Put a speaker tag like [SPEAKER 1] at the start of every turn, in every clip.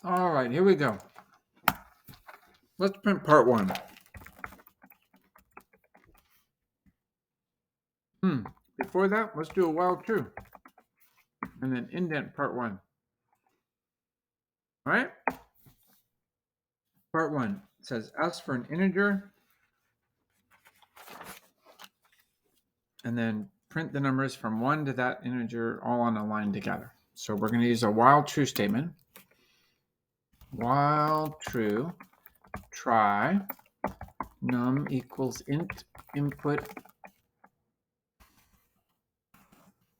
[SPEAKER 1] All right, here we go. Let's print part one. Before that, let's do a while true. And then indent part one. All right? Part one says ask for an integer and then print the numbers from 1 to that integer all on a line together. So we're going to use a while true statement. While true, try num equals int input.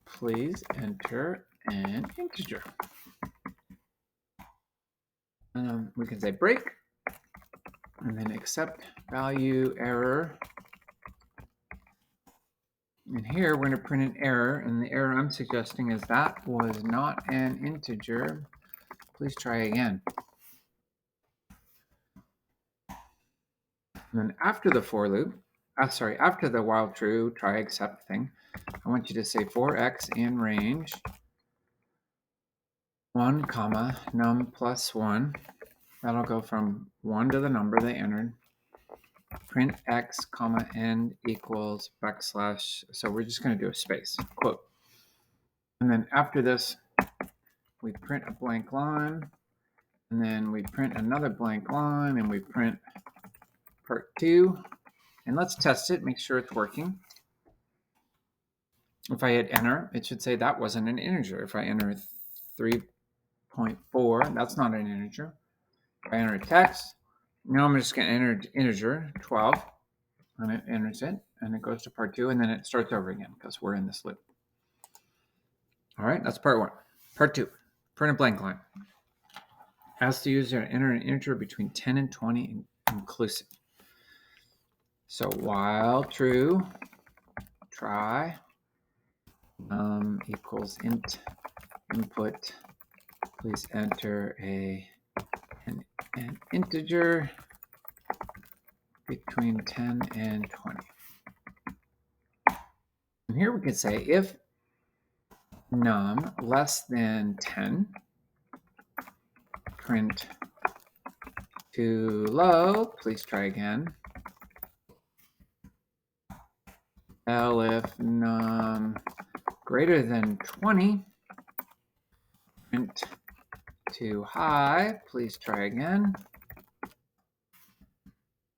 [SPEAKER 1] Please enter an integer. We can say break and then accept value error. And here we're going to print an error, and the error I'm suggesting is that was not an integer. Please try again. And then after the for loop, after the while true try except thing, I want you to say for x in range 1 comma num plus 1. That'll go from 1 to the number they entered. Print x comma n equals backslash. So we're just going to do a space quote. And then after this, we print a blank line, and then we print another blank line, and we print part 2. And let's test it, make sure it's working. If I hit enter, it should say that wasn't an integer. If I enter 3.4, that's not an integer. If I enter text, now I'm just going to enter integer 12, and it enters it, and it goes to part 2, and then it starts over again because we're in this loop. All right, that's part 1. Part 2, print a blank line. Ask the user to enter an integer between 10 and 20 inclusive. So while true, try equals int input. Please enter an integer between 10 and 20. And here we can say if num less than 10, print too low. Please try again. If num greater than 20, print too high. Please try again.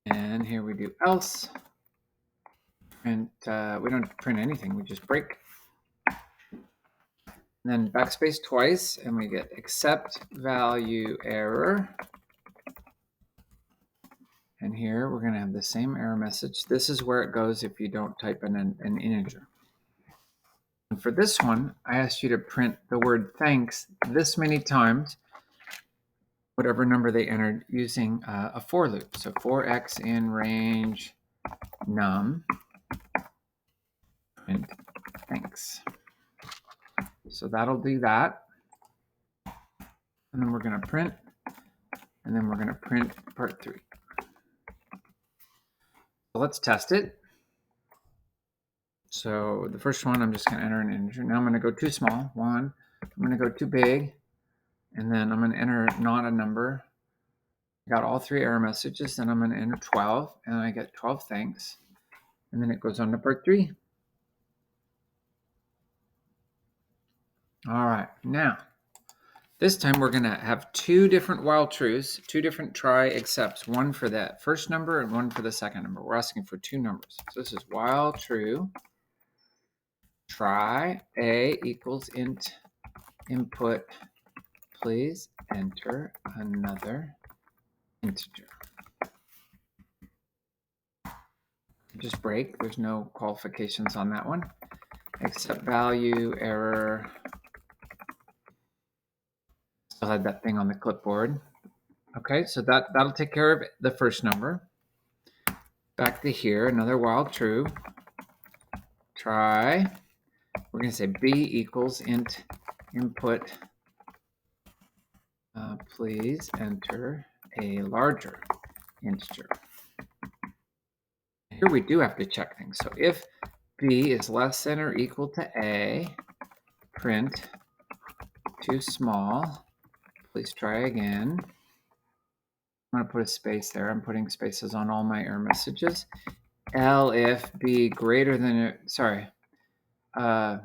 [SPEAKER 1] And here we do else. Print, we don't print anything, we just break. And then backspace twice, and we get accept value error. And here we're going to have the same error message. This is where it goes if you don't type in an integer. And for this one, I asked you to print the word thanks this many times, whatever number they entered, using a for loop. So for x in range num, print thanks. So that'll do that. And then we're going to print, and then we're going to print part 3. So let's test it. So the first one, I'm just going to enter an integer. Now I'm going to go too small, 1. I'm going to go too big, and then I'm going to enter not a number. I got all 3 error messages, then I'm going to enter 12, and I get 12 thanks. And then it goes on to part 3. All right, now, this time we're going to have 2 different while trues, 2 different try excepts, one for that first number and one for the second number. We're asking for 2 numbers. So this is while true, try a equals int input, please enter another integer. Just break, there's no qualifications on that one. Accept value error. Still had that thing on the clipboard. Okay, so that'll take care of the first number. Back to here, another while true. Try. We're going to say b equals int input. Please enter a larger integer. Here we do have to check things. So if b is less than or equal to a, print too small. Please try again. I'm going to put a space there. I'm putting spaces on all my error messages. L if B greater than, sorry. I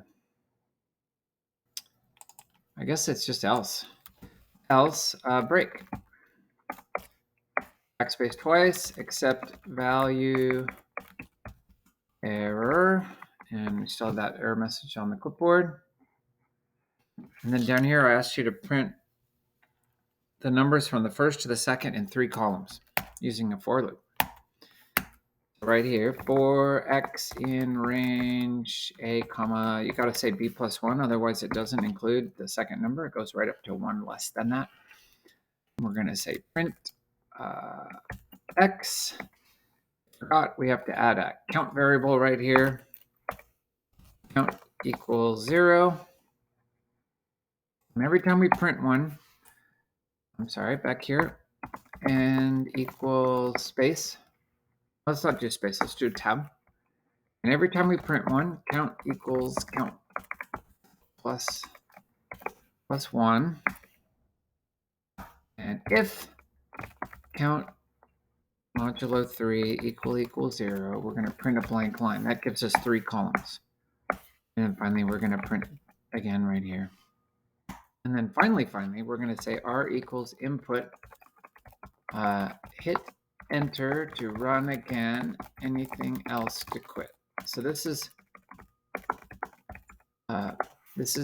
[SPEAKER 1] guess it's just else. Else, break. Backspace twice, accept value error. And we still have that error message on the clipboard. And then down here, I asked you to print the numbers from the first to the second in 3 columns using a for loop. Right here, for x in range a comma, you got to say b plus 1, otherwise it doesn't include the second number. It goes right up to 1 less than that. We're going to say print x. Forgot we have to add a count variable right here. Count equals 0. And every time we print one, I'm sorry, back here, and equals space. Let's not do space, let's do a tab. And every time we print one, count equals count plus 1. And if count modulo 3 equals 0, we're going to print a blank line. That gives us 3 columns. And then finally, we're going to print again right here. And then finally, we're going to say r equals input, hit enter to run again, anything else to quit. So this is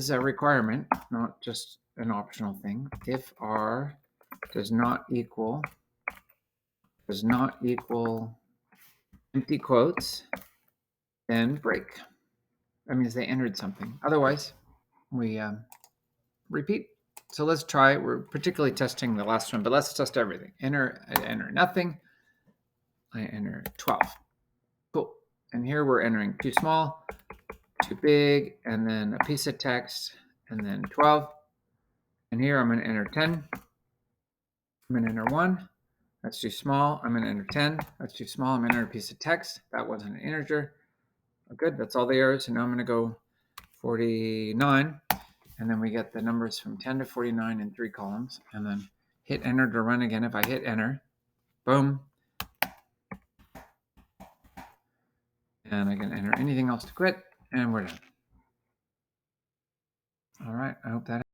[SPEAKER 1] a requirement, not just an optional thing. If r does not equal empty quotes, then break. That means they entered something. Otherwise, we repeat. So let's try. We're particularly testing the last one, but let's test everything. I enter nothing. I enter 12. Cool. And here we're entering too small, too big, and then a piece of text, and then 12. And here I'm going to enter 10. I'm going to enter 1. That's too small. I'm going to enter 10. That's too small. I'm going to enter a piece of text. That wasn't an integer. Oh, good. That's all the errors. And now I'm going to go 49. And then we get the numbers from 10 to 49 in 3 columns. And then hit enter to run again. If I hit enter, boom. And I can enter anything else to quit. And we're done. All right. I hope that